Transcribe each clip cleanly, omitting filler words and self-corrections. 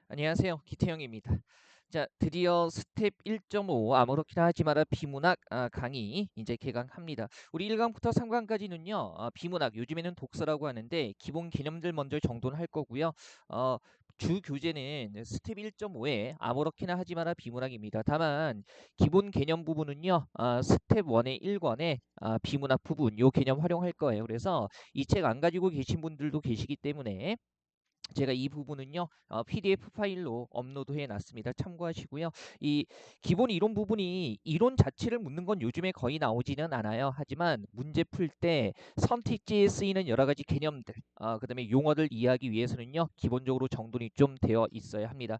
안녕하세요. 기태형입니다. 자, 드디어 스텝 1.5 아무렇게나 하지 마라 비문학 강의 이제 개강합니다. 우리 1강부터 3강까지는요. 비문학 요즘에는 독서라고 하는데 기본 개념들 먼저 정돈할 거고요. 어, 주 교재는 스텝 1.5에 아무렇게나 하지 마라 비문학입니다. 다만 기본 개념 부분은요. 스텝 1의 1권에 비문학 부분 요 개념 활용할 거예요. 그래서 이 책 안 가지고 계신 분들도 계시기 때문에 제가 이 부분은요 PDF 파일로 업로드해 놨습니다. 참고하시고요. 이 기본 이론 부분이 이론 자체를 묻는 건 요즘에 거의 나오지는 않아요. 하지만 문제 풀 때 선택지에 쓰이는 여러 가지 개념들, 그다음에 용어들 이해하기 위해서는요 기본적으로 정돈이 좀 되어 있어야 합니다.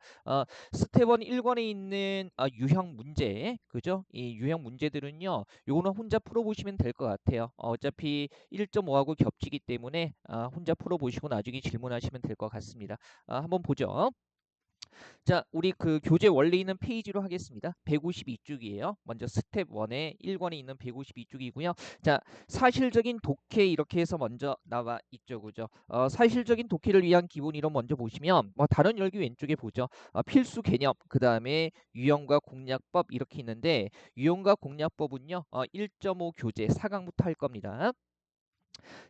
스텝 1 1권에 있는 유형 문제, 그죠? 이 유형 문제들은요 요거는 혼자 풀어보시면 될 것 같아요. 어차피 1.5하고 겹치기 때문에 혼자 풀어보시고 나중에 질문하시면 될 것 같습니다. 한번 보죠. 자, 우리 그 교재 원래 있는 페이지로 하겠습니다. 152쪽이에요. 먼저 스텝 1의 1권에 있는 152쪽이고요. 자, 사실적인 독해 이렇게 해서 먼저 나와 있죠. 그죠? 사실적인 독해를 위한 기본 이론 먼저 보시면 다른 열기 왼쪽에 보죠. 필수 개념, 그다음에 유형과 공략법 이렇게 있는데 유형과 공략법은요. 1.5 교재 4강부터 할 겁니다.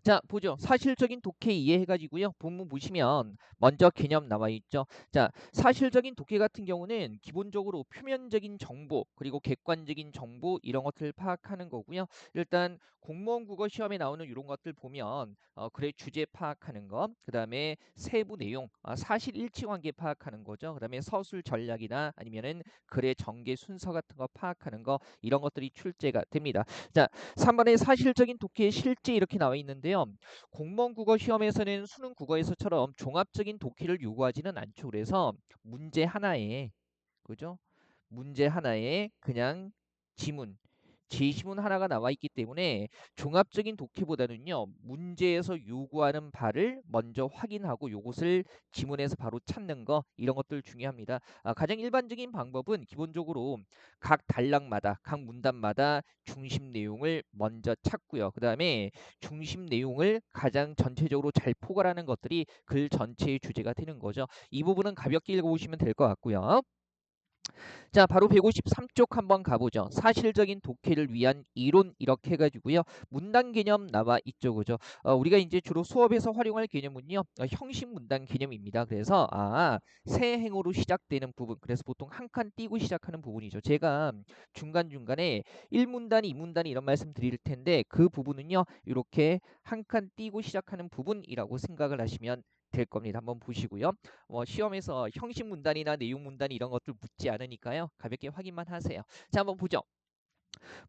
자, 보죠. 사실적인 독해 이해해가지고요. 본문 보시면 먼저 개념 나와 있죠. 자, 사실적인 독해 같은 경우는 기본적으로 표면적인 정보 그리고 객관적인 정보 이런 것들을 파악하는 거고요. 일단 공무원 국어 시험에 나오는 이런 것들 보면 글의 주제 파악하는 거, 그 다음에 세부 내용, 사실 일치 관계 파악하는 거죠. 그 다음에 서술 전략이나 아니면은 글의 전개 순서 같은 거 파악하는 거 이런 것들이 출제가 됩니다. 자, 3번에 사실적인 독해의 실제 이렇게 나와 있는데요. 공무원 국어 시험에서는 수능 국어에서처럼 종합적인 독해를 요구하지는 않죠. 그래서 문제 하나에, 그죠? 문제 하나에 그냥 지문, 제시문 하나가 나와 있기 때문에 종합적인 독해보다는요 문제에서 요구하는 바를 먼저 확인하고 요것을 지문에서 바로 찾는 거 이런 것들 중요합니다. 가장 일반적인 방법은 기본적으로 각 단락마다 각 문단마다 중심 내용을 먼저 찾고요. 그 다음에 중심 내용을 가장 전체적으로 잘 포괄하는 것들이 글 전체의 주제가 되는 거죠. 이 부분은 가볍게 읽어보시면 될 것 같고요. 자, 바로 153쪽 한번 가보죠. 사실적인 독해를 위한 이론 이렇게 해가지고요. 문단 개념 나와 있죠, 그죠? 우리가 이제 주로 수업에서 활용할 개념은요, 형식 문단 개념입니다. 그래서 새 행으로 시작되는 부분, 그래서 보통 한 칸 띄고 시작하는 부분이죠. 제가 중간 중간에 1문단, 2문단 이런 말씀 드릴 텐데 그 부분은요, 이렇게 한 칸 띄고 시작하는 부분이라고 생각을 하시면 될 겁니다. 한번 보시고요. 시험에서 형식 문단이나 내용 문단 이런 것들 묻지 않으니까요. 가볍게 확인만 하세요. 자, 한번 보죠.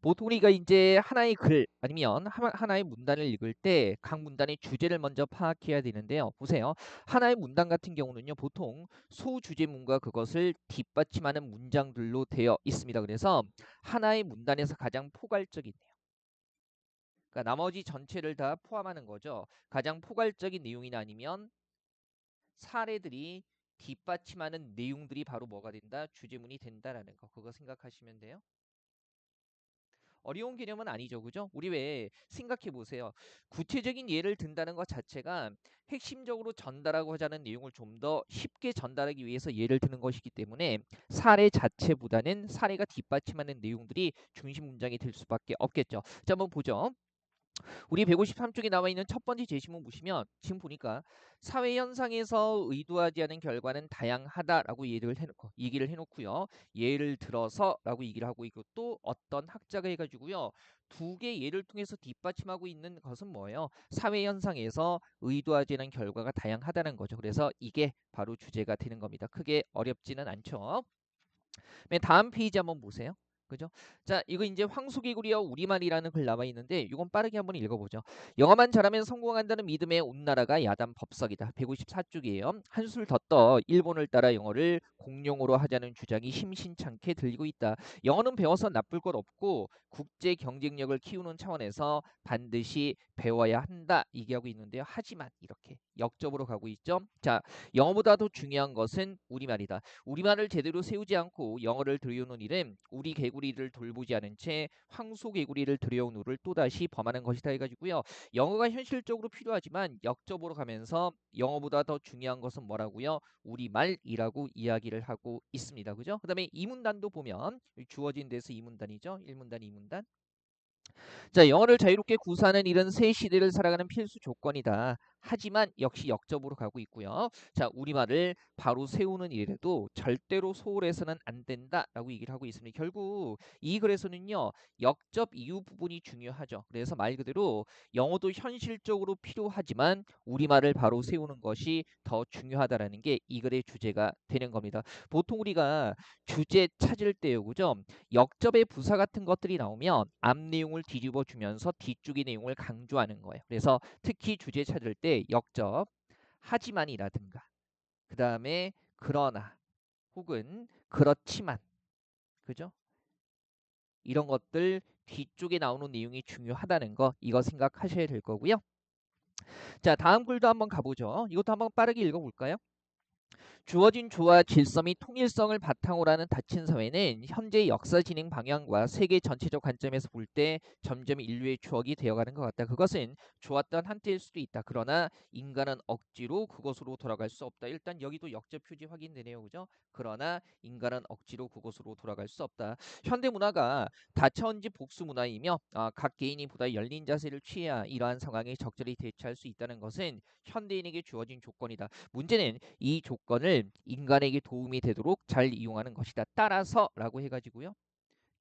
보통 우리가 이제 하나의 글 아니면 하나의 문단을 읽을 때 각 문단의 주제를 먼저 파악해야 되는데요. 보세요. 하나의 문단 같은 경우는요. 보통 소주제문과 그것을 뒷받침하는 문장들로 되어 있습니다. 그래서 하나의 문단에서 가장 포괄적인 그러니까 나머지 전체를 다 포함하는 거죠. 가장 포괄적인 내용이나 아니면 사례들이 뒷받침하는 내용들이 바로 뭐가 된다? 주제문이 된다라는 거. 그거 생각하시면 돼요. 어려운 개념은 아니죠. 그죠? 우리 왜 생각해 보세요. 구체적인 예를 든다는 것 자체가 핵심적으로 전달하고 하자는 내용을 좀 더 쉽게 전달하기 위해서 예를 드는 것이기 때문에 사례 자체보다는 사례가 뒷받침하는 내용들이 중심 문장이 될 수밖에 없겠죠. 자, 한번 보죠. 우리 153쪽에 나와 있는 첫 번째 제시문 보시면 지금 보니까 사회 현상에서 의도하지 않은 결과는 다양하다라고 얘기를 해놓고요. 예를 들어서라고 얘기를 하고 있고 또 어떤 학자가 해가지고요. 두 개 예를 통해서 뒷받침하고 있는 것은 뭐예요? 사회 현상에서 의도하지 않은 결과가 다양하다는 거죠. 그래서 이게 바로 주제가 되는 겁니다. 크게 어렵지는 않죠. 맨 다음 페이지 한번 보세요. 그죠? 자, 이거 이제 황소개구리와 우리말이라는 글 나와 있는데 이건 빠르게 한번 읽어보죠. 영어만 잘하면 성공한다는 믿음의 온 나라가 야단 법석이다. 154쪽이에요. 한술 더 떠 일본을 따라 영어를 공용어로 하자는 주장이 심심찮게 들리고 있다. 영어는 배워서 나쁠 것 없고 국제 경쟁력을 키우는 차원에서 반드시 배워야 한다. 얘기하고 있는데요. 하지만 이렇게 역접으로 가고 있죠. 자, 영어보다 더 중요한 것은 우리말이다. 우리말을 제대로 세우지 않고 영어를 들여오는 일은 우리 개구리를 돌보지 않은 채 황소 개구리를 들여온 우를 또다시 범하는 것이다 해가지고요. 영어가 현실적으로 필요하지만 역접으로 가면서 영어보다 더 중요한 것은 뭐라고요? 우리말이라고 이야기를 하고 있습니다. 그죠? 그다음에 이 문단도 보면 주어진 데서 이 문단이죠. 1문단, 2문단. 자, 영어를 자유롭게 구사하는 일은 새 시대를 살아가는 필수 조건이다. 하지만 역시 역접으로 가고 있고요. 자, 우리말을 바로 세우는 일에도 절대로 소홀해서는 안 된다라고 얘기를 하고 있습니다. 결국 이 글에서는요, 역접 이유 부분이 중요하죠. 그래서 말 그대로 영어도 현실적으로 필요하지만 우리말을 바로 세우는 것이 더 중요하다라는 게 이 글의 주제가 되는 겁니다. 보통 우리가 주제 찾을 때요, 그죠? 역접의 부사 같은 것들이 나오면 앞 내용을 뒤집어 주면서 뒤쪽의 내용을 강조하는 거예요. 그래서 특히 주제 찾을 때 역접 하지만이라든가 그 다음에 그러나 혹은 그렇지만 그죠? 이런 것들 뒤쪽에 나오는 내용이 중요하다는 거 이거 생각하셔야 될 거고요. 자, 다음 글도 한번 가보죠. 이것도 한번 빠르게 읽어볼까요? 주어진 조화, 질서 및 통일성을 바탕으로 하는 닫힌 사회는 현재 역사 진행 방향과 세계 전체적 관점에서 볼 때 점점 인류의 추억이 되어가는 것 같다. 그것은 좋았던 한때일 수도 있다. 그러나 인간은 억지로 그곳으로 돌아갈 수 없다. 일단 여기도 역적 표지 확인되네요. 그죠? 그러나 인간은 억지로 그곳으로 돌아갈 수 없다. 현대 문화가 다차원지 복수 문화이며 각 개인이 보다 열린 자세를 취해야 이러한 상황에 적절히 대처할 수 있다는 것은 현대인에게 주어진 조건이다. 문제는 이 조건을 인간에게 도움이 되도록 잘 이용하는 것이다. 따라서라고 해가지고요.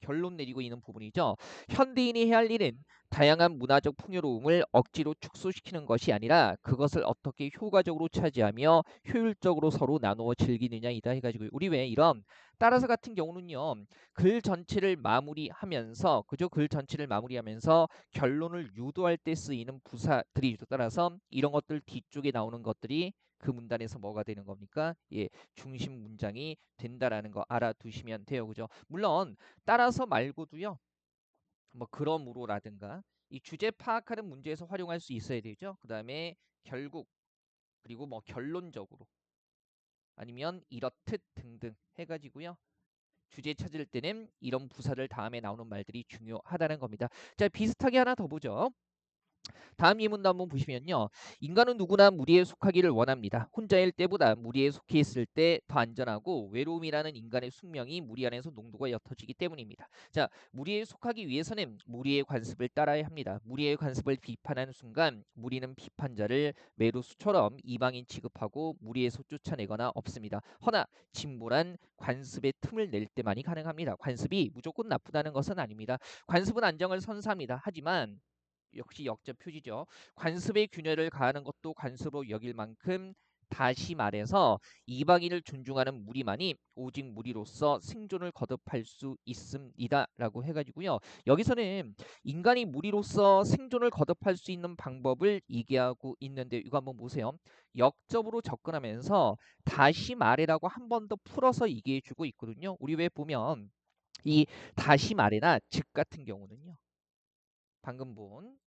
결론 내리고 있는 부분이죠. 현대인이 해야 할 일은 다양한 문화적 풍요로움을 억지로 축소시키는 것이 아니라 그것을 어떻게 효과적으로 차지하며 효율적으로 서로 나누어 즐기느냐이다 해가지고 우리 왜 이런 따라서 같은 경우는요. 글 전체를 마무리하면서 그죠? 글 전체를 마무리하면서 결론을 유도할 때 쓰이는 부사들이 따라서 이런 것들 뒤쪽에 나오는 것들이 그 문단에서 뭐가 되는 겁니까? 예, 중심 문장이 된다라는 거 알아두시면 돼요. 그죠? 물론 따라서 말고도요. 뭐 그러므로라든가 이 주제 파악하는 문제에서 활용할 수 있어야 되죠. 그다음에 결국 그리고 뭐 결론적으로 아니면 이렇듯 등등 해가지고요. 주제 찾을 때는 이런 부사들 다음에 나오는 말들이 중요하다는 겁니다. 자, 비슷하게 하나 더 보죠. 다음 예문도 한번 보시면요. 인간은 누구나 무리에 속하기를 원합니다. 혼자일 때보다 무리에 속해 있을 때 더 안전하고 외로움이라는 인간의 숙명이 무리 안에서 농도가 옅어지기 때문입니다. 자, 무리에 속하기 위해서는 무리의 관습을 따라야 합니다. 무리의 관습을 비판하는 순간 무리는 비판자를 메루스처럼 이방인 취급하고 무리에서 쫓아내거나 없습니다. 허나 진보란 관습의 틈을 낼 때만이 가능합니다. 관습이 무조건 나쁘다는 것은 아닙니다. 관습은 안정을 선사합니다. 하지만 역시 역적 표지죠. 관습의 균열을 가하는 것도 관습으로 여길 만큼 다시 말해서 이방인을 존중하는 무리만이 오직 무리로서 생존을 거듭할 수 있습니다라고 해가지고요. 여기서는 인간이 무리로서 생존을 거듭할 수 있는 방법을 얘기하고 있는데 이거 한번 보세요. 역접으로 접근하면서 다시 말해라고 한 번 더 풀어서 얘기해주고 있거든요. 우리 왜 보면 이 다시 말해나 즉 같은 경우는요. 방금 본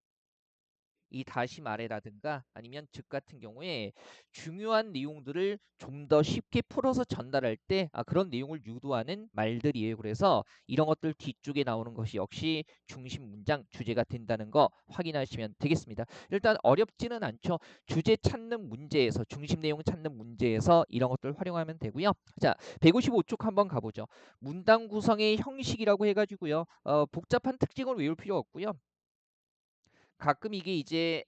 이 다시 말해라든가 아니면 즉 같은 경우에 중요한 내용들을 좀 더 쉽게 풀어서 전달할 때 그런 내용을 유도하는 말들이에요. 그래서 이런 것들 뒤쪽에 나오는 것이 역시 중심 문장 주제가 된다는 거 확인하시면 되겠습니다. 일단 어렵지는 않죠. 주제 찾는 문제에서 중심 내용 찾는 문제에서 이런 것들 활용하면 되고요. 자, 155쪽 한번 가보죠. 문단 구성의 형식이라고 해가지고요. 복잡한 특징을 외울 필요 없고요. 가끔 이게 이제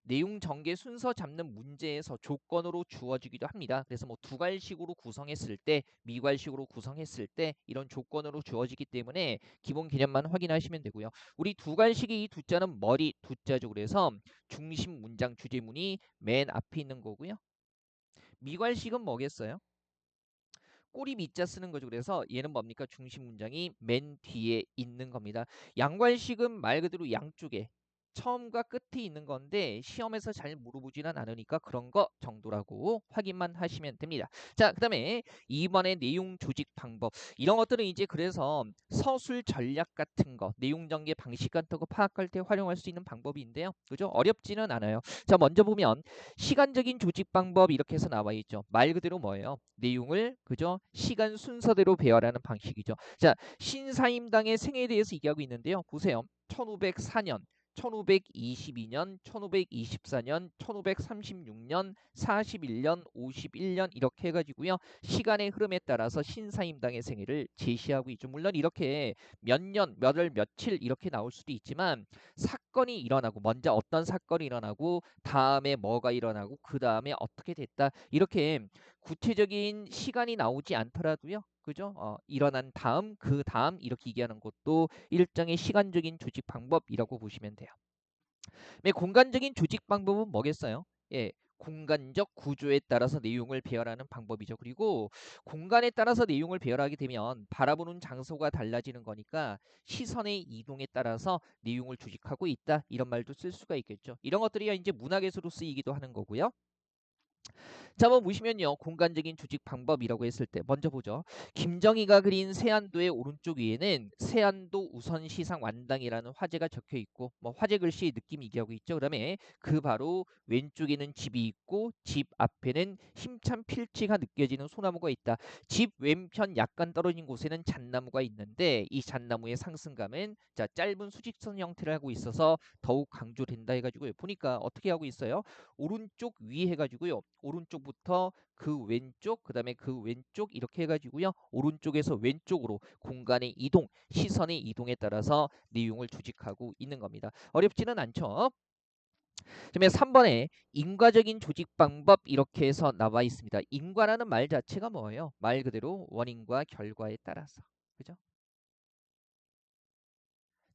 내용 전개 순서 잡는 문제에서 조건으로 주어지기도 합니다. 그래서 뭐 두괄식으로 구성했을 때, 미괄식으로 구성했을 때 이런 조건으로 주어지기 때문에 기본 개념만 확인하시면 되고요. 우리 두괄식의 이 두자는 머리 두자죠. 그래서 중심 문장 주제문이 맨 앞에 있는 거고요. 미괄식은 뭐겠어요? 꼬리 밑자 쓰는 거죠. 그래서 얘는 뭡니까? 중심 문장이 맨 뒤에 있는 겁니다. 양괄식은 말 그대로 양쪽에 처음과 끝이 있는 건데 시험에서 잘 물어보지는 않으니까 그런 거 정도라고 확인만 하시면 됩니다. 자, 그다음에 2번의 내용 조직 방법. 이런 것들은 이제 그래서 서술 전략 같은 거, 내용 전개 방식 같은 거 파악할 때 활용할 수 있는 방법인데요. 그죠? 어렵지는 않아요. 자, 먼저 보면 시간적인 조직 방법 이렇게 해서 나와 있죠. 말 그대로 뭐예요? 내용을 그죠? 시간 순서대로 배열하는 방식이죠. 자, 신사임당의 생애에 대해서 얘기하고 있는데요. 보세요. 1504년, 1522년, 1524년, 1536년, 41년, 51년 이렇게 해가지고요. 시간의 흐름에 따라서 신사임당의 생애를 제시하고 있죠. 물론 이렇게 몇 년, 몇 월, 며칠 이렇게 나올 수도 있지만 사건이 일어나고 먼저 어떤 사건이 일어나고 다음에 뭐가 일어나고 그 다음에 어떻게 됐다 이렇게 구체적인 시간이 나오지 않더라도요. 그죠? 일어난 다음, 그 다음 이렇게 얘기하는 것도 일정의 시간적인 조직 방법이라고 보시면 돼요. 공간적인 조직 방법은 뭐겠어요? 예, 공간적 구조에 따라서 내용을 배열하는 방법이죠. 그리고 공간에 따라서 내용을 배열하게 되면 바라보는 장소가 달라지는 거니까 시선의 이동에 따라서 내용을 조직하고 있다. 이런 말도 쓸 수가 있겠죠. 이런 것들이 이제 문학에서도 쓰이기도 하는 거고요. 자, 한번 보시면요. 공간적인 조직 방법이라고 했을 때 먼저 보죠. 김정희가 그린 세안도의 오른쪽 위에는 세안도 우선시상 완당이라는 화제가 적혀 있고 뭐 화제 글씨 느낌이 얘기하고 있죠. 그다음에 그 바로 왼쪽에는 집이 있고 집 앞에는 힘찬 필지가 느껴지는 소나무가 있다. 집 왼편 약간 떨어진 곳에는 잣나무가 있는데 이 잣나무의 상승감은 자 짧은 수직선 형태를 하고 있어서 더욱 강조된다 해가지고 보니까 어떻게 하고 있어요? 오른쪽 위 해가지고요. 오른쪽부터 그 왼쪽, 그 다음에 그 왼쪽 이렇게 해가지고요. 오른쪽에서 왼쪽으로 공간의 이동, 시선의 이동에 따라서 내용을 조직하고 있는 겁니다. 어렵지는 않죠. 그다음에 3번에 인과적인 조직 방법 이렇게 해서 나와 있습니다. 인과라는 말 자체가 뭐예요? 말 그대로 원인과 결과에 따라서. 그죠?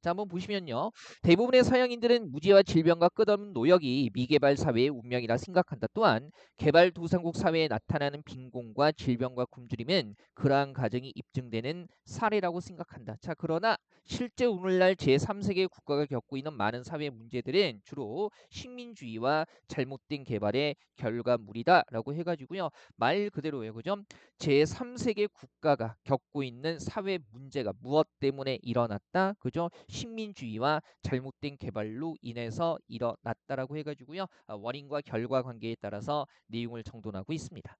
자, 한번 보시면요. 대부분의 서양인들은 무지와 질병과 끝없는 노역이 미개발 사회의 운명이라 생각한다. 또한 개발도상국 사회에 나타나는 빈곤과 질병과 굶주림은 그러한 가정이 입증되는 사례라고 생각한다. 자, 그러나 실제 오늘날 제3세계 국가가 겪고 있는 많은 사회 문제들은 주로 식민주의와 잘못된 개발의 결과물이다라고 해가지고요. 말 그대로예요. 그죠? 제3세계 국가가 겪고 있는 사회 문제가 무엇 때문에 일어났다? 그죠? 식민주의와 잘못된 개발로 인해서 일어났다라고 해가지고요. 원인과 결과 관계에 따라서 내용을 정돈하고 있습니다.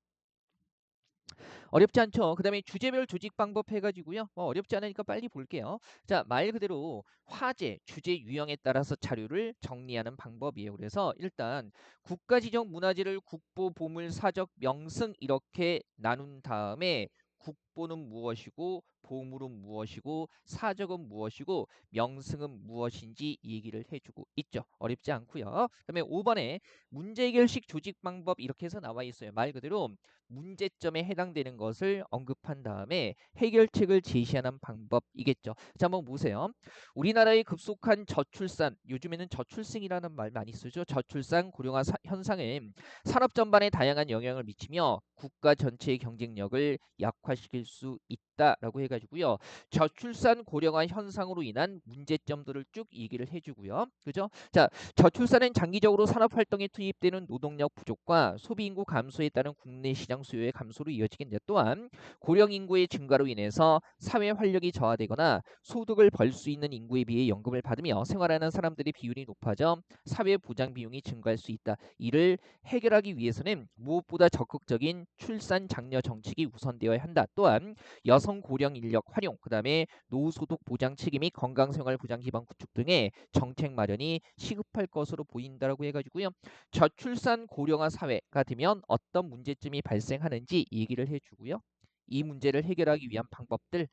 어렵지 않죠. 그 다음에 주제별 조직 방법 해가지고요. 어렵지 않으니까 빨리 볼게요. 자, 말 그대로 화제, 주제 유형에 따라서 자료를 정리하는 방법이에요. 그래서 일단 국가지정 문화재를 국보, 보물, 사적, 명승 이렇게 나눈 다음에 국보는 무엇이고 보물은 무엇이고 사적은 무엇이고 명승은 무엇인지 얘기를 해주고 있죠. 어렵지 않고요. 그다음에 5번에 문제 해결식 조직 방법 이렇게 해서 나와 있어요. 말 그대로 문제점에 해당되는 것을 언급한 다음에 해결책을 제시하는 방법이겠죠. 자, 한번 보세요. 우리나라의 급속한 저출산, 요즘에는 저출생이라는 말 많이 쓰죠. 저출산 고령화 현상은 산업 전반에 다양한 영향을 미치며 국가 전체의 경쟁력을 약화시킬 수 있다라고 해가지고요. 저출산 고령화 현상으로 인한 문제점들을 쭉 얘기를 해주고요. 그죠? 자, 저출산은 장기적으로 산업 활동에 투입되는 노동력 부족과 소비 인구 감소에 따른 국내 시장 수요의 감소로 이어지겠는데 또한 고령 인구의 증가로 인해서 사회 활력이 저하되거나 소득을 벌 수 있는 인구에 비해 연금을 받으며 생활하는 사람들의 비율이 높아져 사회 보장 비용이 증가할 수 있다. 이를 해결하기 위해서는 무엇보다 적극적인 출산 장려 정책이 우선되어야 한다. 또한 여성 고령 인력 활용, 그다음에 노후소득 보장 체계 및 건강생활 보장 기반 구축 등의 정책 마련이 시급할 것으로 보인다라고 해가지고요. 저출산 고령화 사회가 되면 어떤 문제점이 발생하는지 얘기를 해주고요. 이 문제를 해결하기 위한 방법들,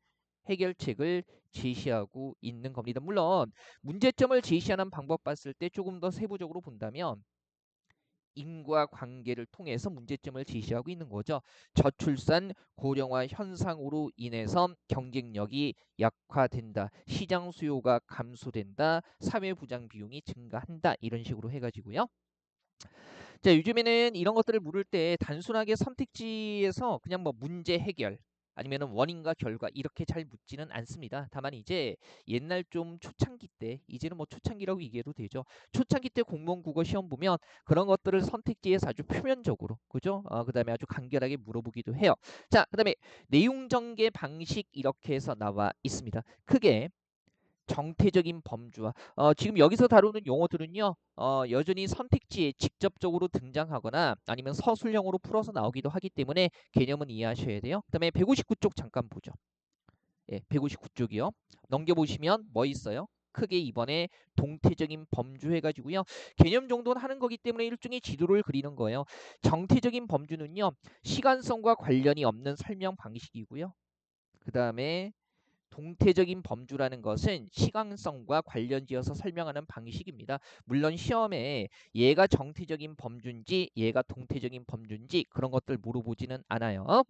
해결책을 제시하고 있는 겁니다. 물론 문제점을 제시하는 방법 봤을 때 조금 더 세부적으로 본다면 인과관계를 통해서 문제점을 제시하고 있는 거죠. 저출산 고령화 현상으로 인해서 경쟁력이 약화된다. 시장 수요가 감소된다. 사회부장 비용이 증가한다. 이런 식으로 해가지고요. 자, 요즘에는 이런 것들을 물을 때 단순하게 선택지에서 그냥 뭐 문제 해결 아니면은 원인과 결과 이렇게 잘 묻지는 않습니다. 다만 이제 옛날 좀 초창기 때, 이제는 뭐 초창기라고 얘기해도 되죠. 초창기 때 공무원 국어 시험 보면 그런 것들을 선택지에서 아주 표면적으로, 그죠? 그다음에 아주 간결하게 물어보기도 해요. 자, 그다음에 내용 전개 방식 이렇게 해서 나와 있습니다. 크게 정태적인 범주와 지금 여기서 다루는 용어들은요, 여전히 선택지에 직접적으로 등장하거나 아니면 서술형으로 풀어서 나오기도 하기 때문에 개념은 이해하셔야 돼요. 그다음에 159쪽 잠깐 보죠. 예, 159쪽이요. 넘겨보시면 뭐 있어요? 크게 이번에 동태적인 범주 해가지고요. 개념 정도는 하는 거기 때문에 일종의 지도를 그리는 거예요. 정태적인 범주는요, 시간성과 관련이 없는 설명 방식이고요. 그 다음에 동태적인 범주라는 것은 시간성과 관련지어서 설명하는 방식입니다. 물론 시험에 얘가 정태적인 범주인지 얘가 동태적인 범주인지 그런 것들 물어보지는 않아요.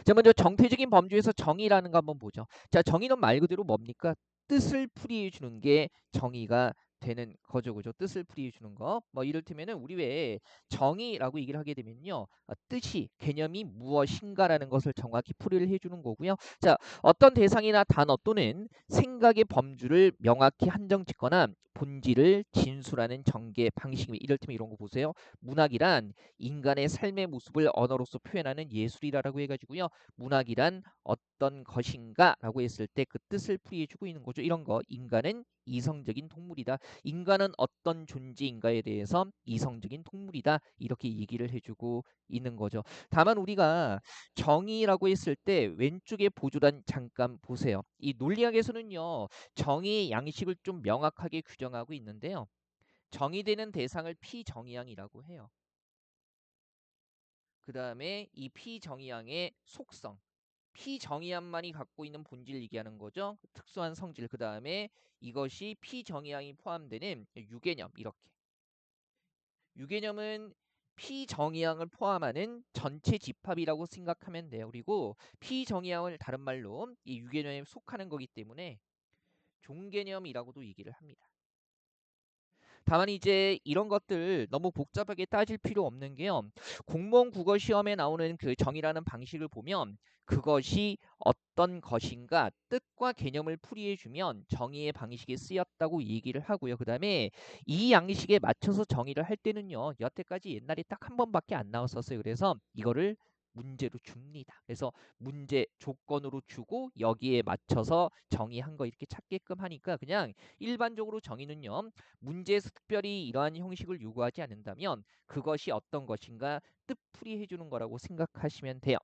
자, 먼저 정태적인 범주에서 정의라는 거 한번 보죠. 자, 정의는 말 그대로 뭡니까? 뜻을 풀이해 주는 게 정의가 되는 거죠, 그죠? 뜻을 풀이해 주는 거. 뭐 이를테면은 우리 왜 정의라고 얘기를 하게 되면요, 뜻이 개념이 무엇인가라는 것을 정확히 풀이를 해주는 거고요. 자, 어떤 대상이나 단어 또는 생각의 범주를 명확히 한정짓거나 본질을 진술하는 전개 방식이, 이를테면 이런 거 보세요. 문학이란 인간의 삶의 모습을 언어로서 표현하는 예술이라고 해가지고요. 문학이란 어떤 것인가라고 했을 때 그 뜻을 풀이해주고 있는 거죠. 이런 거, 인간은 이성적인 동물이다. 인간은 어떤 존재인가에 대해서 이성적인 동물이다. 이렇게 얘기를 해주고 있는 거죠. 다만 우리가 정의라고 했을 때 왼쪽에 보조란 잠깐 보세요. 이 논리학에서는요, 정의의 양식을 좀 명확하게 규정하고 있는데요. 정의되는 대상을 피정의양이라고 해요. 그 다음에 이 피정의양의 속성, 피정의양만이 갖고 있는 본질을 얘기하는 거죠. 특수한 성질. 그 다음에 이것이 피정의양이 포함되는 유개념, 이렇게. 유개념은 피정의양을 포함하는 전체 집합이라고 생각하면 돼요. 그리고 피정의양을 다른 말로 이 유개념에 속하는 거기 때문에 종개념이라고도 얘기를 합니다. 다만 이제 이런 것들 너무 복잡하게 따질 필요 없는 게요. 공무원 국어 시험에 나오는 그 정의라는 방식을 보면 그것이 어떤 것인가 뜻과 개념을 풀이해주면 정의의 방식이 쓰였다고 얘기를 하고요. 그 다음에 이 양식에 맞춰서 정의를 할 때는요. 여태까지 옛날에 딱 한 번밖에 안 나왔었어요. 그래서 이거를 문제로 줍니다. 그래서 문제 조건으로 주고 여기에 맞춰서 정의한 거 이렇게 찾게끔 하니까 그냥 일반적으로 정의는요. 문제에서 특별히 이러한 형식을 요구하지 않는다면 그것이 어떤 것인가 뜻풀이 해주는 거라고 생각하시면 돼요.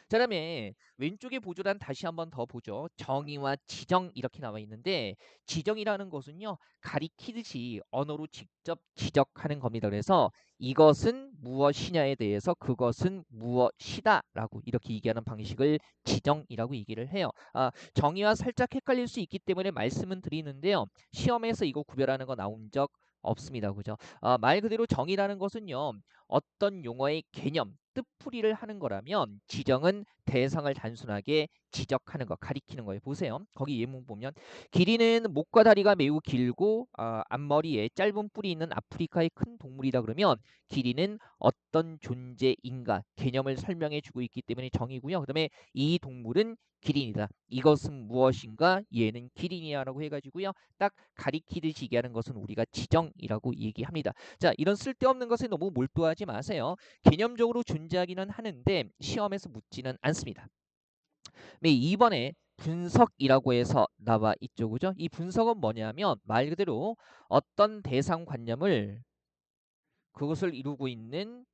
자, 그다음에 왼쪽에 보조란 다시 한번 더 보죠. 정의와 지정 이렇게 나와 있는데 지정이라는 것은요. 가리키듯이 언어로 직접 지적하는 겁니다. 그래서 이것은 무엇이냐에 대해서 그것은 무엇이다라고 이렇게 얘기하는 방식을 지정이라고 얘기를 해요. 정의와 살짝 헷갈릴 수 있기 때문에 말씀은 드리는데요. 시험에서 이거 구별하는 거 나온 적 없습니다. 그죠? 말 그대로 정의라는 것은요. 어떤 용어의 개념, 뜻풀이를 하는 거라면 지정은 대상을 단순하게 지적하는 거, 가리키는 거예요. 보세요. 거기 예문 보면 길이는 목과 다리가 매우 길고 앞머리에 짧은 뿔이 있는 아프리카의 큰 동물이다 그러면 길이는 어떤 존재인가 개념을 설명해 주고 있기 때문에 정의고요. 그다음에 이 동물은 기린이다. 이것은 무엇인가? 얘는 기린이야라고 해가지고요. 딱 가리키듯이 얘기하는 것은 우리가 지정이라고 얘기합니다. 자, 이런 쓸데없는 것에 너무 몰두하지 마세요. 개념적으로 존재하기는 하는데 시험에서 묻지는 않습니다. 네, 이번에 분석이라고 해서 나와 있죠. 그죠? 이 분석은 뭐냐면 말 그대로 어떤 대상관념을 그것을 이루고 있는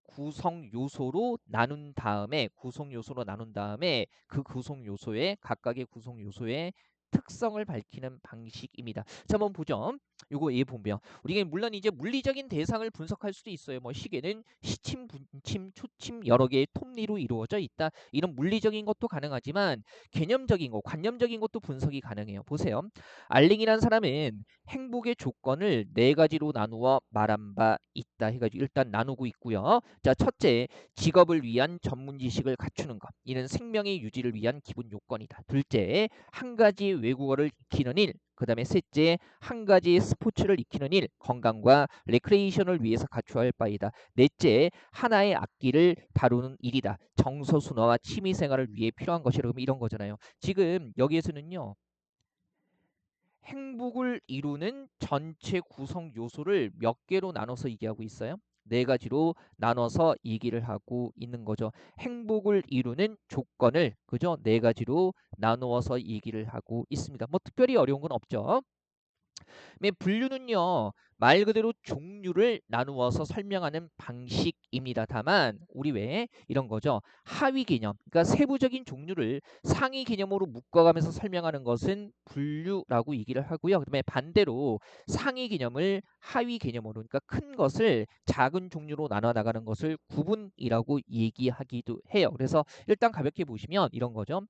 구성 요소로 나눈 다음에 그 구성 요소의 각각의 구성 요소의 특성을 밝히는 방식입니다. 자, 한번 보죠. 요거 예 보면 우리가 물론 이제 물리적인 대상을 분석할 수도 있어요. 뭐 시계는 시침, 분침, 초침 여러 개의 톱니로 이루어져 있다. 이런 물리적인 것도 가능하지만 개념적인 거, 관념적인 것도 분석이 가능해요. 보세요. 알링이라는 사람은 행복의 조건을 네 가지로 나누어 말한 바 있다 해가지고 일단 나누고 있고요. 자, 첫째, 직업을 위한 전문 지식을 갖추는 것. 이는 생명의 유지를 위한 기본 요건이다. 둘째, 한 가지 외국어를 익히는 일. 그 다음에 셋째, 한 가지 스포츠를 익히는 일, 건강과 레크레이션을 위해서 갖춰야 할 바이다. 넷째, 하나의 악기를 다루는 일이다. 정서순화와 취미생활을 위해 필요한 것이라. 이런 거잖아요. 지금 여기에서는요. 행복을 이루는 전체 구성 요소를 몇 개로 나눠서 얘기하고 있어요? 네 가지로 나눠서 얘기를 하고 있는 거죠. 행복을 이루는 조건을 그죠? 네 가지로 나누어서 얘기를 하고 있습니다. 뭐 특별히 어려운 건 없죠. 분류는요, 말 그대로 종류를 나누어서 설명하는 방식입니다. 다만 우리 왜 이런 거죠. 하위 개념, 그러니까 세부적인 종류를 상위 개념으로 묶어가면서 설명하는 것은 분류라고 얘기를 하고요. 그다음에 반대로 상위 개념을 하위 개념으로, 그러니까 큰 것을 작은 종류로 나눠 나가는 것을 구분이라고 얘기하기도 해요. 그래서 일단 가볍게 보시면 이런 거죠.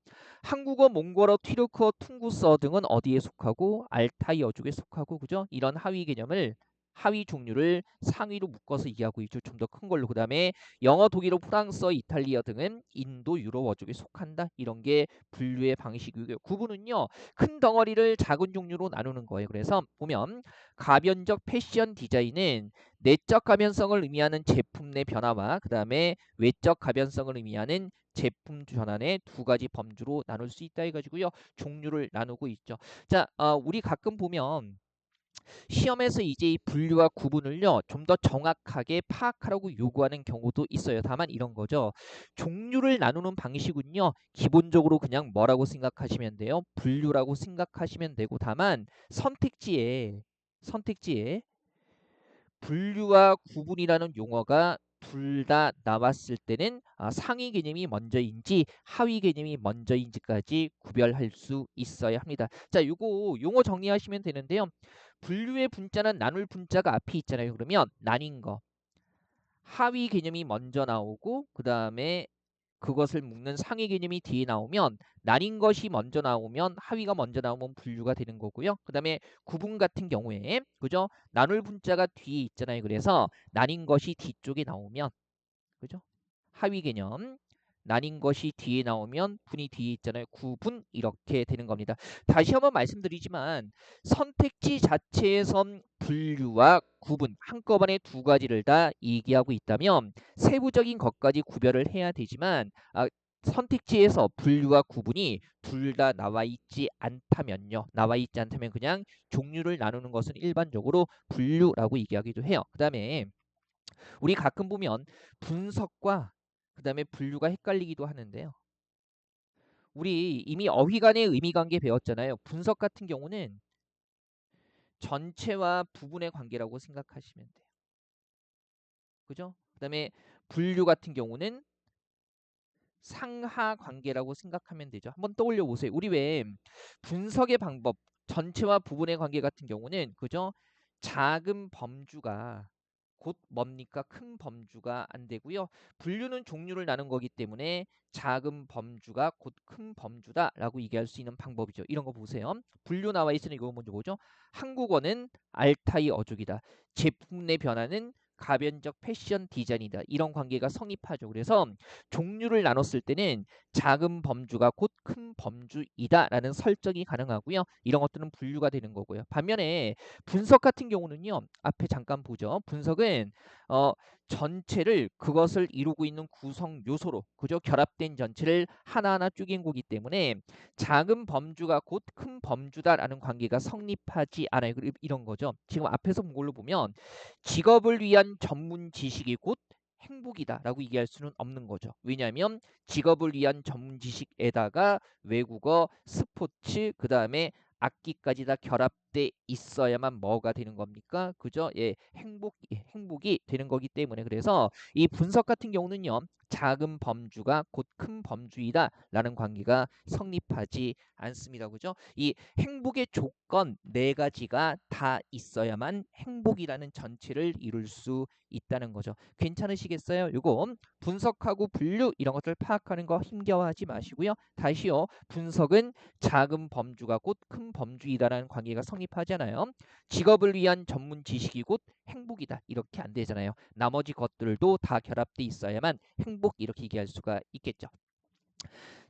한국어, 몽골어, 튀르크어, 퉁구스어 등은 어디에 속하고 알타이 어족에 속하고 그죠? 이런 하위 개념을 하위 종류를 상위로 묶어서 얘기하고 있죠. 좀 더 큰 걸로. 그다음에 영어, 독일어, 프랑스어, 이탈리아 등은 인도, 유럽 어족에 속한다. 이런 게 분류의 방식이고요. 구분은요. 큰 덩어리를 작은 종류로 나누는 거예요. 그래서 보면 가변적 패션 디자인은 내적 가변성을 의미하는 제품 내 변화와 그다음에 외적 가변성을 의미하는 제품 전환의 두 가지 범주로 나눌 수 있다 해가지고요. 종류를 나누고 있죠. 자, 우리 가끔 보면 시험에서 이제 이 분류와 구분을요, 좀 더 정확하게 파악하라고 요구하는 경우도 있어요. 다만 이런 거죠. 종류를 나누는 방식은요, 기본적으로 그냥 뭐라고 생각하시면 돼요? 분류라고 생각하시면 되고, 다만 선택지에 분류와 구분이라는 용어가 둘 다 나왔을 때는 상위 개념이 먼저인지 하위 개념이 먼저인지까지 구별할 수 있어야 합니다. 자, 요거 용어 정리하시면 되는데요. 분류의 분자는 나눌 분자가 앞에 있잖아요. 그러면 나뉜 거 하위 개념이 먼저 나오고 그 다음에 그것을 묶는 상위 개념이 뒤에 나오면 나뉜 것이 먼저 나오면 하위가 먼저 나오면 분류가 되는 거고요. 그 다음에 구분 같은 경우에 그죠? 나눌 분자가 뒤에 있잖아요. 그래서 나뉜 것이 뒤쪽에 나오면 그죠? 하위 개념 나뉜 것이 뒤에 나오면 분이 뒤에 있잖아요. 구분 이렇게 되는 겁니다. 다시 한번 말씀드리지만 선택지 자체에선 분류와 구분 한꺼번에 두 가지를 다 얘기하고 있다면 세부적인 것까지 구별을 해야 되지만 선택지에서 분류와 구분이 둘 다 나와 있지 않다면요. 나와 있지 않다면 그냥 종류를 나누는 것은 일반적으로 분류라고 얘기하기도 해요. 그 다음에 우리 가끔 보면 분석과 그다음에 분류가 헷갈리기도 하는데요. 우리 이미 어휘간의 의미관계 배웠잖아요. 분석 같은 경우는 전체와 부분의 관계라고 생각하시면 돼요. 그죠? 그다음에 분류 같은 경우는 상하 관계라고 생각하면 되죠. 한번 떠올려 보세요. 우리 왜 분석의 방법, 전체와 부분의 관계 같은 경우는 그죠? 작은 범주가 곧 뭡니까? 큰 범주가 안 되고요. 분류는 종류를 나눈 거기 때문에 작은 범주가 곧 큰 범주다라고 얘기할 수 있는 방법이죠. 이런 거 보세요. 분류 나와 있으니 이거 먼저 보죠. 한국어는 알타이 어족이다. 제품 내 변화는 가변적 패션 디자인이다. 이런 관계가 성립하죠. 그래서 종류를 나눴을 때는 작은 범주가 곧 큰 범주이다라는 설정이 가능하고요. 이런 것들은 분류가 되는 거고요. 반면에 분석 같은 경우는요. 앞에 잠깐 보죠. 분석은 전체를 그것을 이루고 있는 구성 요소로 그죠? 결합된 전체를 하나하나 쪼갠 거기 때문에 작은 범주가 곧 큰 범주다라는 관계가 성립하지 않아요. 이런 거죠. 지금 앞에서 본 걸로 보면 직업을 위한 전문 지식이 곧 행복이다라고 얘기할 수는 없는 거죠. 왜냐하면 직업을 위한 전문 지식에다가 외국어, 스포츠, 그 다음에 악기까지 다 결합돼 있어야만 뭐가 되는 겁니까? 그죠? 예, 행복이 되는 거기 때문에 그래서 이 분석 같은 경우는요. 작은 범주가 곧 큰 범주이다라는 관계가 성립하지 않습니다. 그죠? 이 행복의 조건 네 가지가 다 있어야만 행복이라는 전체를 이룰 수 있다는 거죠. 괜찮으시겠어요? 요거 분석하고 분류 이런 것들 파악하는 거 힘겨워하지 마시고요. 다시요. 분석은 작은 범주가 곧 큰 범주이다라는 관계가 성립하잖아요. 직업을 위한 전문 지식이 곧 행복이다. 이렇게 안 되잖아요. 나머지 것들도 다 결합돼 있어야만 행복 이렇게 얘기할 수가 있겠죠.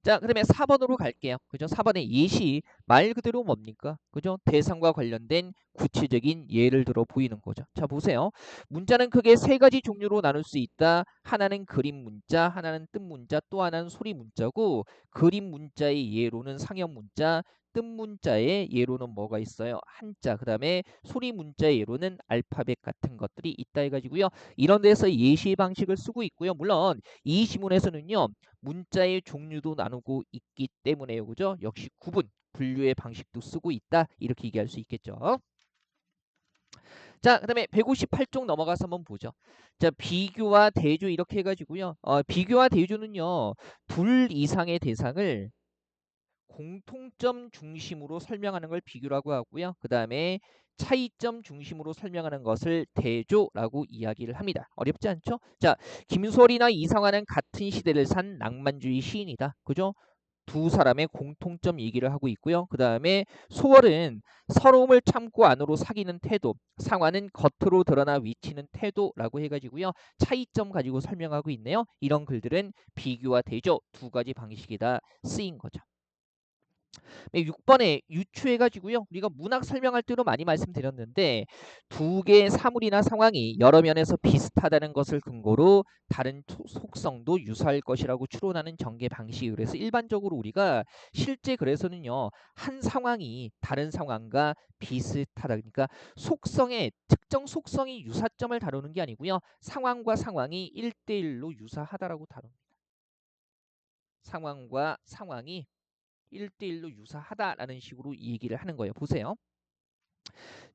자, 그다음에 4번으로 갈게요. 그죠? 4번의 예시 말 그대로 뭡니까? 그죠? 대상과 관련된 구체적인 예를 들어 보이는 거죠. 자, 보세요. 문자는 크게 세 가지 종류로 나눌 수 있다. 하나는 그림 문자, 하나는 뜻 문자, 또 하나는 소리 문자고, 그림 문자의 예로는 상형 문자, 뜻 문자의 예로는 뭐가 있어요? 한자. 그다음에 소리 문자의 예로는 알파벳 같은 것들이 있다 해가지고요. 이런 데서 예시 방식을 쓰고 있고요. 물론 이 지문에서는요. 문자의 종류도 나누고 있기 때문에요. 그죠? 역시 구분, 분류의 방식도 쓰고 있다. 이렇게 얘기할 수 있겠죠. 자, 그다음에 158쪽 넘어가서 한번 보죠. 자, 비교와 대조 이렇게 해가지고요. 비교와 대조는요. 둘 이상의 대상을 공통점 중심으로 설명하는 걸 비교라고 하고요. 그 다음에 차이점 중심으로 설명하는 것을 대조라고 이야기를 합니다. 어렵지 않죠? 자, 김소월이나 이상화는 같은 시대를 산 낭만주의 시인이다. 그죠? 두 사람의 공통점 얘기를 하고 있고요. 그 다음에 소월은 서러움을 참고 안으로 사귀는 태도, 상화는 겉으로 드러나 위치는 태도라고 해가지고요. 차이점 가지고 설명하고 있네요. 이런 글들은 비교와 대조 두 가지 방식이다 쓰인 거죠. 6번에 유추해가지고요. 우리가 문학 설명할 때도 많이 말씀드렸는데 두 개의 사물이나 상황이 여러 면에서 비슷하다는 것을 근거로 다른 속성도 유사할 것이라고 추론하는 전개 방식. 그래서 일반적으로 우리가 실제 그래서는요. 한 상황이 다른 상황과 비슷하다. 그러니까 속성의 특정 속성이 유사점을 다루는 게 아니고요. 상황과 상황이 1대1로 유사하다라고 다룹니다. 상황과 상황이 1대1로 유사하다라는 식으로 얘기를 하는 거예요. 보세요.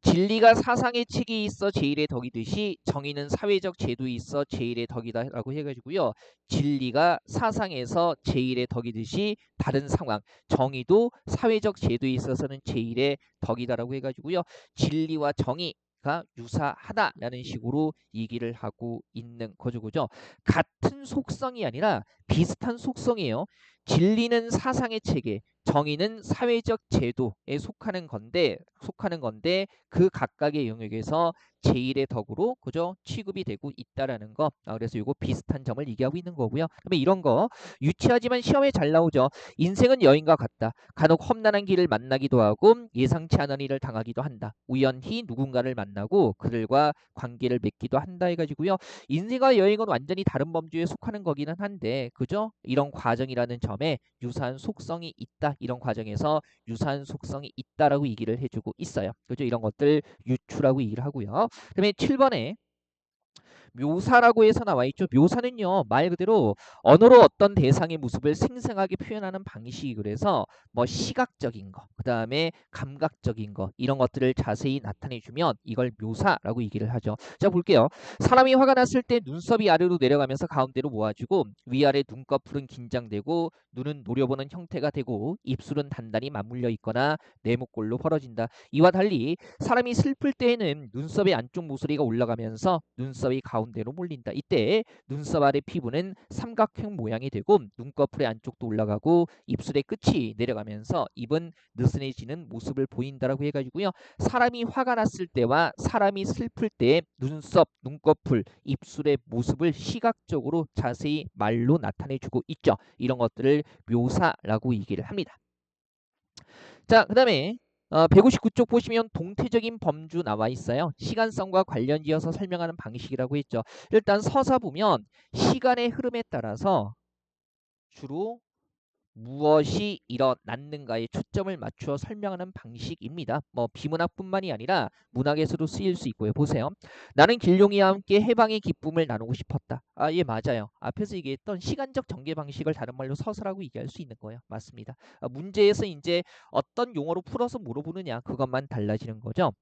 진리가 사상의 책이 있어 제일의 덕이듯이 정의는 사회적 제도에 있어 제일의 덕이다라고 해가지고요. 진리가 사상에서 제일의 덕이듯이 다른 상황, 정의도 사회적 제도에 있어서는 제일의 덕이다라고 해가지고요. 진리와 정의가 유사하다라는 식으로 얘기를 하고 있는 거죠. 그죠? 같은 속성이 아니라 비슷한 속성이에요. 진리는 사상의 체계, 정의는 사회적 제도에 속하는 건데 그 각각의 영역에서 제일의 덕으로 그죠 취급이 되고 있다라는 거. 그래서 이거 비슷한 점을 얘기하고 있는 거고요. 그다음에 이런 거 유치하지만 시험에 잘 나오죠. 인생은 여인과 같다. 간혹 험난한 길을 만나기도 하고 예상치 않은 일을 당하기도 한다. 우연히 누군가를 만나고 그들과 관계를 맺기도 한다 해가지고요. 인생과 여행은 완전히 다른 범주에 속하는 거기는 한데 그죠? 이런 과정이라는 점에 유사한 속성이 있다. 이런 과정에서 유사한 속성이 있다라고 얘기를 해주고 있어요. 그죠? 이런 것들 유추라고 얘기를 하고요. 그다음에 7번에 묘사라고 해서 나와 있죠. 묘사는요 말 그대로 언어로 어떤 대상의 모습을 생생하게 표현하는 방식이 그래서 뭐 시각적인 거, 그 다음에 감각적인 거 이런 것들을 자세히 나타내주면 이걸 묘사라고 얘기를 하죠. 자 볼게요. 사람이 화가 났을 때 눈썹이 아래로 내려가면서 가운데로 모아지고 위아래 눈꺼풀은 긴장되고 눈은 노려보는 형태가 되고 입술은 단단히 맞물려 있거나 네모꼴로 벌어진다. 이와 달리 사람이 슬플 때에는 눈썹의 안쪽 모서리가 올라가면서 눈썹이 가운데로 몰린다. 이때 눈썹 아래 피부는 삼각형 모양이 되고 눈꺼풀의 안쪽도 올라가고 입술의 끝이 내려가면서 입은 느슨해지는 모습을 보인다라고 해가지고요. 사람이 화가 났을 때와 사람이 슬플 때의 눈썹, 눈꺼풀, 입술의 모습을 시각적으로 자세히 말로 나타내주고 있죠. 이런 것들을 묘사라고 얘기를 합니다. 자, 그 다음에 159쪽 보시면 동태적인 범주 나와 있어요. 시간성과 관련지어서 설명하는 방식이라고 했죠. 일단 서사 보면 시간의 흐름에 따라서 주로 무엇이 일어났는가에 초점을 맞추어 설명하는 방식입니다. 뭐 비문학뿐만이 아니라 문학에서도 쓰일 수 있고요. 보세요. 나는 길룡이와 함께 해방의 기쁨을 나누고 싶었다. 예, 맞아요. 앞에서 얘기했던 시간적 전개 방식을 다른 말로 서사라고 얘기할 수 있는 거예요. 맞습니다. 문제에서 이제 어떤 용어로 풀어서 물어보느냐 그것만 달라지는 거죠.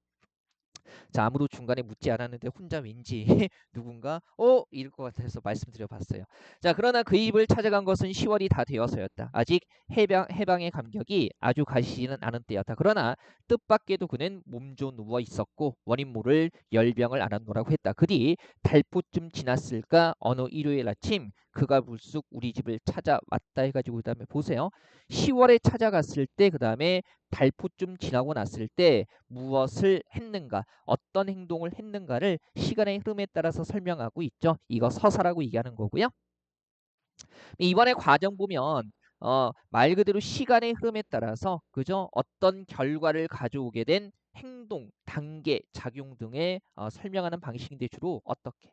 자, 아무도 중간에 묻지 않았는데 혼자 왠지 누군가 이럴 것 같아서 말씀드려봤어요. 자, 그러나 그 입을 찾아간 것은 10월이 다 되어서였다. 아직 해방의 감격이 아주 가시지는 않은 때였다. 그러나 뜻밖에도 그는 몸져 누워 있었고 원인 모를 열병을 앓았노라고 했다. 그뒤 달포쯤 지났을까 어느 일요일 아침 그가 불쑥 우리 집을 찾아왔다 해가지고 그 다음에 보세요. 10월에 찾아갔을 때 그 다음에 달포쯤 지나고 났을 때 무엇을 했는가, 어떤 행동을 했는가를 시간의 흐름에 따라서 설명하고 있죠. 이거 서사라고 얘기하는 거고요. 이번에 과정 보면 말 그대로 시간의 흐름에 따라서 그죠? 어떤 결과를 가져오게 된 행동, 단계, 작용 등을 설명하는 방식인데 주로 어떻게?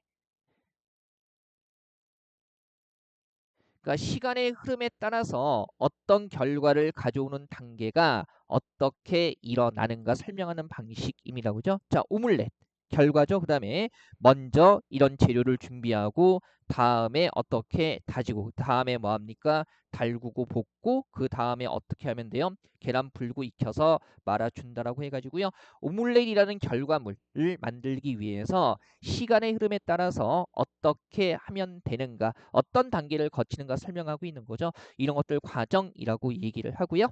그러니까 시간의 흐름에 따라서 어떤 결과를 가져오는 단계가 어떻게 일어나는가 설명하는 방식입니다. 그죠? 자, 오믈렛 결과죠. 그다음에 먼저 이런 재료를 준비하고 다음에 어떻게 다지고 다음에 뭐 합니까? 달구고 볶고 그 다음에 어떻게 하면 돼요? 계란 불고 익혀서 말아준다라고 해가지고요. 오믈렛이라는 결과물을 만들기 위해서 시간의 흐름에 따라서 어떻게 하면 되는가, 어떤 단계를 거치는가 설명하고 있는 거죠. 이런 것들 과정이라고 얘기를 하고요.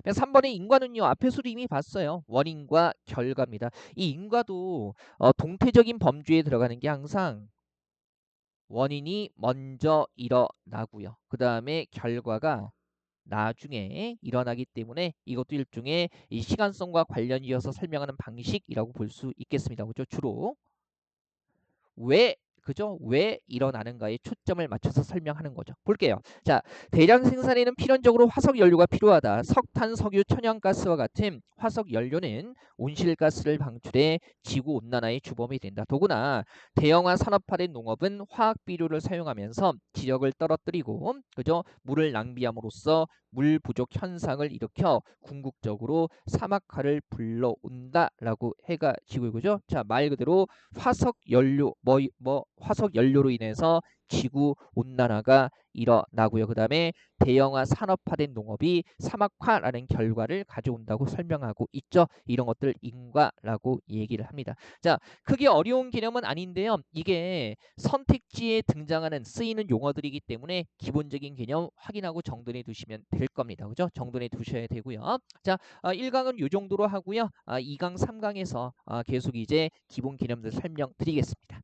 3번의 인과는요. 앞에서도 이미 봤어요. 원인과 결과입니다. 이 인과도 동태적인 범주에 들어가는 게 항상 원인이 먼저 일어나고요. 그 다음에 결과가 나중에 일어나기 때문에 이것도 일종의 이 시간성과 관련이 어서 설명하는 방식이라고 볼 수 있겠습니다. 그죠? 주로 왜 그죠? 왜 일어나는가에 초점을 맞춰서 설명하는 거죠. 볼게요. 자, 대량 생산에는 필연적으로 화석 연료가 필요하다. 석탄, 석유, 천연가스와 같은 화석 연료는 온실가스를 방출해 지구 온난화의 주범이 된다. 더구나 대형화 산업화된 농업은 화학 비료를 사용하면서 지력을 떨어뜨리고 그죠? 물을 낭비함으로써 물 부족 현상을 일으켜 궁극적으로 사막화를 불러온다라고 해가지고 그죠? 자, 말 그대로 화석 연료 화석 연료로 인해서 지구 온난화가 일어나고요. 그다음에 대형화 산업화된 농업이 사막화라는 결과를 가져온다고 설명하고 있죠. 이런 것들 인과라고 얘기를 합니다. 자, 크게 어려운 개념은 아닌데요. 이게 선택지에 등장하는 쓰이는 용어들이기 때문에 기본적인 개념 확인하고 정돈해 두시면 될 겁니다. 그죠? 정돈해 두셔야 되고요. 자, 1강은 이 정도로 하고요. 2강, 3강에서 계속 이제 기본 개념들 설명드리겠습니다.